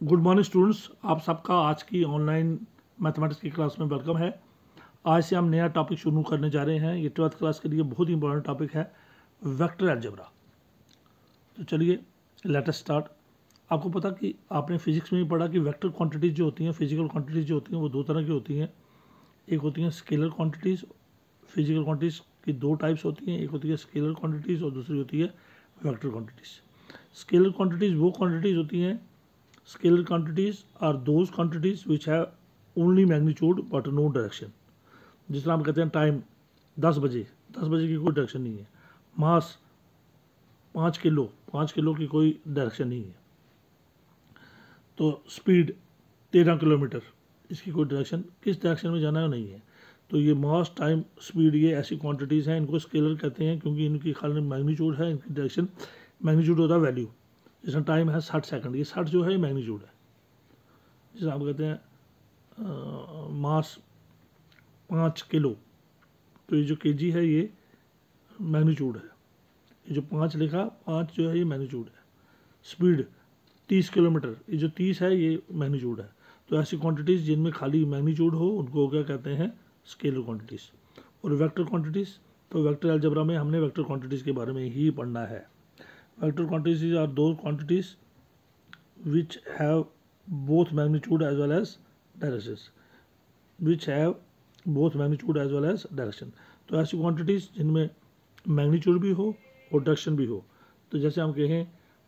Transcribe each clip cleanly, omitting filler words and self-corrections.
Good morning students, आप सबका आज की ऑनलाइन मैथमेटिक्स की क्लास में वेलकम है। आज से हम नया टॉपिक शुरू करने जा रहे हैं। ये 12th क्लास के लिए बहुत ही इंपॉर्टेंट टॉपिक है, वेक्टर अलजेब्रा। तो चलिए लेट अस स्टार्ट। आपको पता कि आपने फिजिक्स में भी पढ़ा कि वेक्टर क्वांटिटीज जो होती हैं, फिजिकल क्वांटिटीज जो होती हैं, वो दो तरह की होती हैं। एक होती हैं स्केलर क्वांटिटीज़। फिजिकल क्वांटिटीज़ की दो टाइप्स होती हैं, एक होती है स्केलर क्वांटिटीज़ और दूसरी होती है वेक्टर क्वांटिटीज़। स्केलर क्वांटिटीज़ वो क्वांटिटीज़ होती हैं, scalar quantities are those quantities which have only magnitude but no direction। जिस तरह हम कहते हैं टाइम 10 बजे की कोई डायरेक्शन नहीं है। मास 5 किलो की कोई डायरेक्शन नहीं है। तो स्पीड 13 किलोमीटर, इसकी कोई डायरेक्शन, किस डायरेक्शन में जाना है नहीं है। तो ये मास, टाइम, स्पीड, ये ऐसी क्वांटिटीज़ हैं, इनको स्केलर कहते हैं क्योंकि इनकी खाली मैग्नीट्यूड है, इनकी डायरेक्शन मैग्नीट्यूड होता है वैल्यू। जैसे टाइम है 60 सेकंड, ये 60 जो है ये मैग्नीट्यूड है। जैसे आप कहते हैं मास 5 किलो, तो ये जो केजी है ये मैग्नीट्यूड है। ये जो 5 लिखा, 5 जो है ये मैग्नीट्यूड है। स्पीड 30 किलोमीटर, ये जो 30 है ये मैग्नीट्यूड है। तो ऐसी क्वांटिटीज़ जिनमें खाली मैग्नीट्यूड हो उनको क्या कहते हैं, स्केलर क्वांटिटीज़। और वेक्टर क्वांटिटीज़, तो वेक्टर अलजेब्रा में हमने वेक्टर क्वांटिटीज़ के बारे में ही पढ़ना है। Vector quantities are those quantities which have both magnitude as well as directions, तो ऐसी क्वांटिटीज़ जिनमें मैग्नीट्यूड भी हो और डायरेक्शन भी हो। तो जैसे हम कहें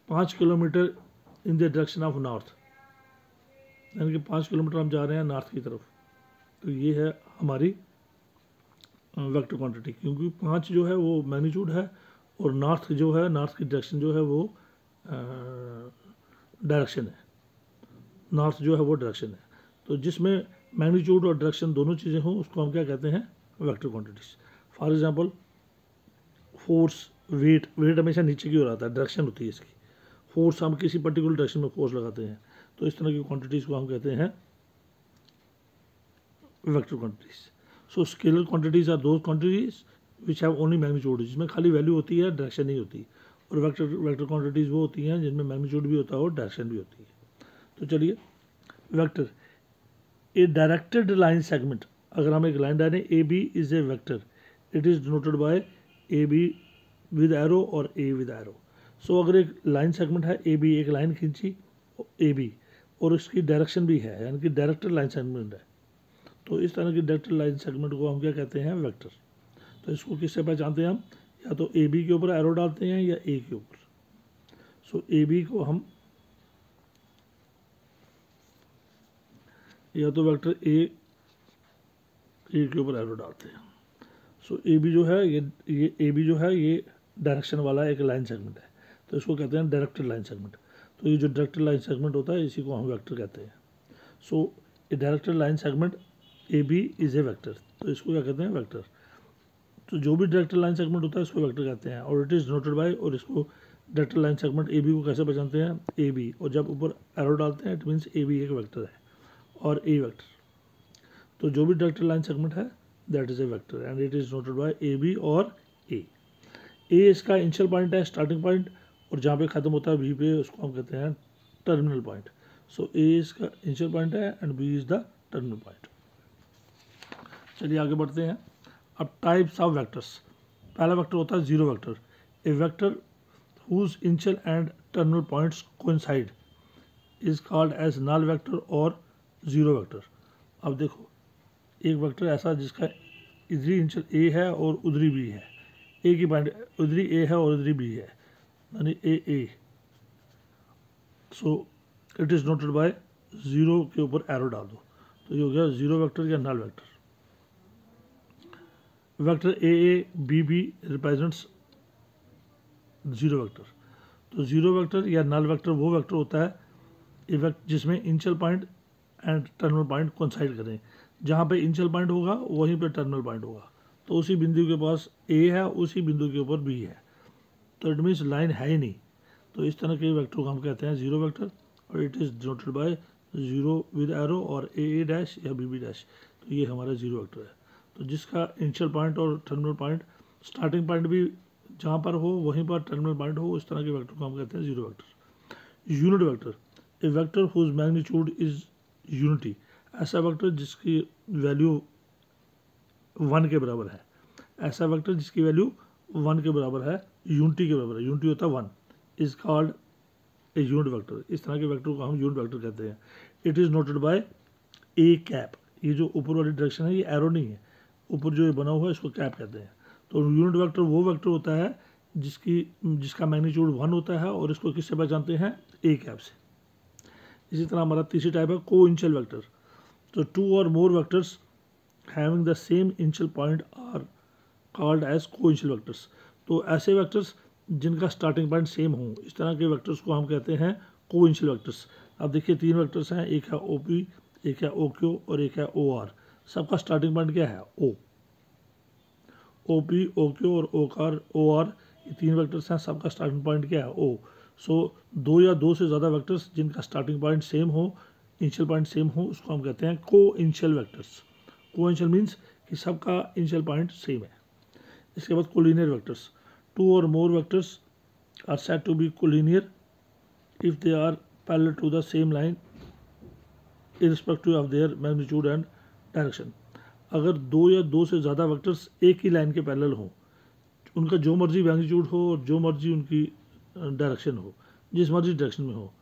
5 kilometre in the direction of north, यानी कि 5 किलोमीटर हम जा रहे हैं नॉर्थ की तरफ, तो ये है हमारी वेक्टर क्वांटिटी, क्योंकि 5 जो है वो मैग्नीट्यूड है और नॉर्थ जो है, नॉर्थ की डायरेक्शन जो है वो डायरेक्शन है। नॉर्थ जो है वो डायरेक्शन है। तो जिसमें मैग्नीट्यूड और डायरेक्शन दोनों चीज़ें हों उसको हम क्या कहते हैं, vector quantities. For example force, weight हमेशा नीचे की ओर आता है, डायरेक्शन होती है इसकी। फोर्स, हम किसी पर्टिकुलर डायरेक्शन में फोर्स लगाते हैं, तो इस तरह की क्वांटिटीज़ को हम कहते हैं vector quantities. So scalar quantities are those quantities which have only magnitude, जिसमें खाली वैल्यू होती है, डायरेक्शन नहीं होती। और वेक्टर क्वांटिटीज़ वो होती हैं जिनमें मैग्नीट्यूड भी होता है और डायरेक्शन भी होती है। तो चलिए, vector, a directed line segment, अगर हम एक लाइन डालें A B is a vector, it is denoted by A B with arrow और ए विद एरो। सो अगर एक लाइन सेगमेंट है ए बी, एक लाइन खींची ए बी और उसकी डायरेक्शन भी है, यानी कि डायरेक्टेड लाइन सेगमेंट है, तो इस तरह की डायरेक्टेड लाइन सेगमेंट को हम क्या कहते हैं, वेक्टर। तो इसको किससे पहचानते हैं हम, या तो ए बी के ऊपर एरो डालते हैं या ए के ऊपर। सो ए बी को हम या तो वेक्टर ए के ऊपर एरो डालते हैं। सो ए बी जो है ये ए बी जो है ये डायरेक्शन वाला एक लाइन सेगमेंट है, तो इसको कहते हैं डायरेक्टेड लाइन सेगमेंट। तो ये जो डायरेक्टेड लाइन सेगमेंट होता है इसी को हम वेक्टर कहते हैं। So a directed line segment A B is a vector, तो इसको क्या कहते हैं, वेक्टर। तो जो भी डायरेक्टेड लाइन सेगमेंट होता है इसको वेक्टर कहते हैं। और इट इज़ डिनोटेड बाय, और इसको directed line segment A B को कैसे पहचानते हैं, ए बी, और जब ऊपर एरो डालते हैं इट मीन्स ए बी एक वेक्टर है और ए वेक्टर। तो जो भी डायरेक्टेड लाइन सेगमेंट है that is a vector and it is denoted by A B और ए। इसका इनिशियल पॉइंट है, स्टार्टिंग पॉइंट, और जहाँ पे ख़त्म होता है बी पे उसको हम कहते हैं टर्मिनल पॉइंट। सो ए इसका इनिशियल पॉइंट है and B is the terminal point. चलिए आगे बढ़ते हैं। अब टाइप्स ऑफ वेक्टर्स, पहला वेक्टर होता है zero vector, a vector whose initial and terminal points coincide is called as null vector और जीरो वेक्टर। अब देखो, एक वेक्टर ऐसा जिसका इधरी इनिशियल ए है और उधरी बी है, ए की पॉइंट उधरी ए है और उधरी बी है, यानी ए। So it is noted by zero के ऊपर एरो डाल दो, तो ये हो गया जीरो वेक्टर या null vector. Vector A B B represents zero vector. तो जीरो वेक्टर या नल वेक्टर वो वेक्टर होता है जिसमें initial point and terminal point coincide करें। जहाँ पे इनिशियल पॉइंट होगा वहीं पे टर्मिनल पॉइंट होगा, तो उसी बिंदु के पास ए है, उसी बिंदु के ऊपर बी है, तो इट मीन्स लाइन है ही नहीं। तो इस तरह के वेक्टर को हम कहते हैं जीरो वेक्टर, और it is denoted by zero with arrow और ए डैश या बी डैश। तो ये हमारा जीरो वेक्टर है। तो जिसका इनिशियल पॉइंट और टर्मिनल पॉइंट, स्टार्टिंग पॉइंट भी जहाँ पर हो वहीं पर टर्मिनल पॉइंट हो, उस तरह के वेक्टर को हम कहते हैं zero vector. Unit vector, a vector whose magnitude is unity, ऐसा वेक्टर जिसकी वैल्यू 1 के बराबर है, ऐसा वेक्टर जिसकी वैल्यू 1 के बराबर है, यूनिटी के बराबर है, यूनिटी होता है 1, is called a unit vector. इस तरह के वेक्टर को हम यूनिट वेक्टर कहते हैं। It is noted bye A cap, ये जो ऊपर वाली डायरेक्शन है ये एरो नहीं है, ऊपर जो ये बना हुआ है इसको कैप कहते हैं। तो यूनिट वेक्टर वो वेक्टर होता है जिसका मैग्नीट्यूड 1 होता है और इसको किससे पहचानते हैं, ए कैप से। इसी तरह हमारा तीसरी टाइप है को इनिशियल वेक्टर। तो 2 और more vectors having the same initial point are called as co-initial vectors. तो ऐसे वेक्टर्स जिनका स्टार्टिंग पॉइंट सेम हो, इस तरह के वेक्टर्स को हम कहते हैं को इनिशियल वेक्टर्स। अब देखिए 3 वेक्टर्स हैं, एक है ओ पी, एक है ओ क्यू और एक है ओ आर। सबका स्टार्टिंग पॉइंट क्या है, ओ पी, ओ क्यू और ओ आर, ये 3 वेक्टर्स हैं, सबका स्टार्टिंग पॉइंट क्या है, ओ। सो 2 या 2 से ज़्यादा वेक्टर्स जिनका स्टार्टिंग पॉइंट सेम हो, इनिशियल पॉइंट सेम हो, उसको हम कहते हैं को इनिशियल वेक्टर्स। को इनिशियल मीन्स कि सबका इनिशियल पॉइंट सेम है। इसके बाद collinear vectors. 2 or more vectors are said to be collinear if they are parallel to the same line irrespective of their magnitude and direction। अगर 2 या 2 से ज़्यादा वेक्टर्स एक ही लाइन के पैरेलल हों, उनका जो मर्जी मैग्नीट्यूड हो और जो मर्जी उनकी डायरेक्शन हो, जिस मर्जी डायरेक्शन में हो,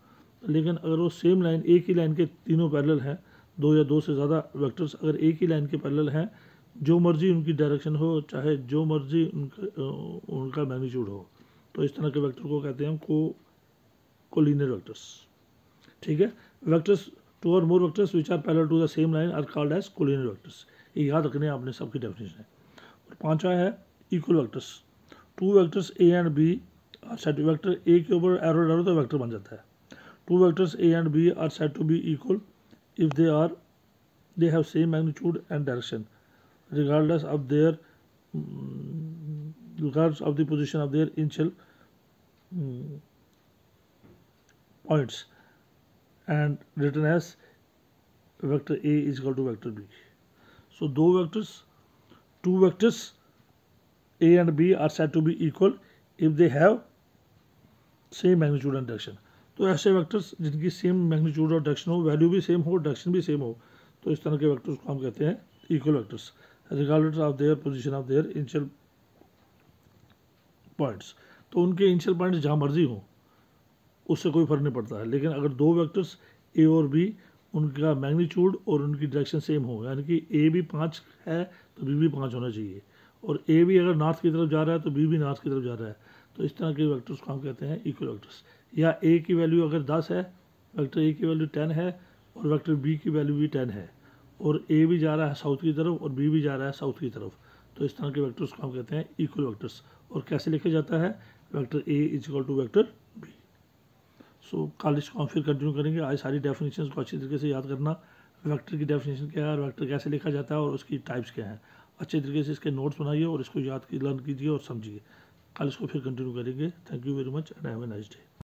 लेकिन अगर वो सेम लाइन, एक ही लाइन के तीनों पैरेलल हैं, 2 या 2 से ज़्यादा वेक्टर्स अगर एक ही लाइन के पैरेलल हैं, जो मर्जी उनकी डायरेक्शन हो, चाहे जो मर्जी उनका मैग्नीट्यूड हो, तो इस तरह के वेक्टर को कहते हैं कोलिनियर वेक्टर्स। ठीक है, वेक्टर्स 2 और more vectors which are parallel to the same line are called as collinear vectors. ये याद रखने आपने सबकी डेफिनेशन है। और 5वां है equal vectors. 2 vectors A and B are said, vector A के ऊपर एरो डालो तो वेक्टर बन जाता है। 2 vectors A and B are said to be equal if they have same magnitude and direction regardless of the position of their initial points, and written as vector A is equal to vector B. So 2 vectors A and B are said to be equal if they have same magnitude and direction। तो ऐसे vectors जिनकी same magnitude और direction हो, value भी same हो, direction भी same हो, तो इस तरह के वेक्टर्स को हम कहते हैं equal vectors regardless of their position of their initial points। तो उनके इनिशियल पॉइंट्स जहाँ मर्जी हो उससे कोई फर्क नहीं पड़ता है। लेकिन अगर 2 वेक्टर्स ए और बी, उनका मैग्नीट्यूड और उनकी डायरेक्शन सेम हो, यानी कि ए भी 5 है तो बी भी 5 होना चाहिए, और ए भी अगर नॉर्थ की तरफ जा रहा है तो बी भी नॉर्थ की तरफ जा रहा है, तो इस तरह के वेक्टर्स को हम कहते हैं इक्वल वेक्टर्स। या ए की वैल्यू अगर 10 है, वेक्टर ए की वैल्यू 10 है और वेक्टर बी की वैल्यू भी 10 है, और ए भी जा रहा है साउथ की तरफ और बी भी जा रहा है साउथ की तरफ, तो इस तरह के वेक्टर्स को हम कहते हैं इक्वल वेक्टर्स। और कैसे लिखा जाता है, vector A is equal to vector B. So कल इसको हम फिर कंटिन्यू करेंगे। आज सारी डेफिनेशंस को अच्छी तरीके से याद करना, वेक्टर की डेफिनेशन क्या है और वेक्टर कैसे लिखा जाता है और उसकी टाइप्स क्या हैं। अच्छे तरीके से इसके नोट्स बनाइए और इसको याद लर्न कीजिए और समझिए। कल इसको फिर कंटिन्यू करेंगे। Thank you very much and have a nice day.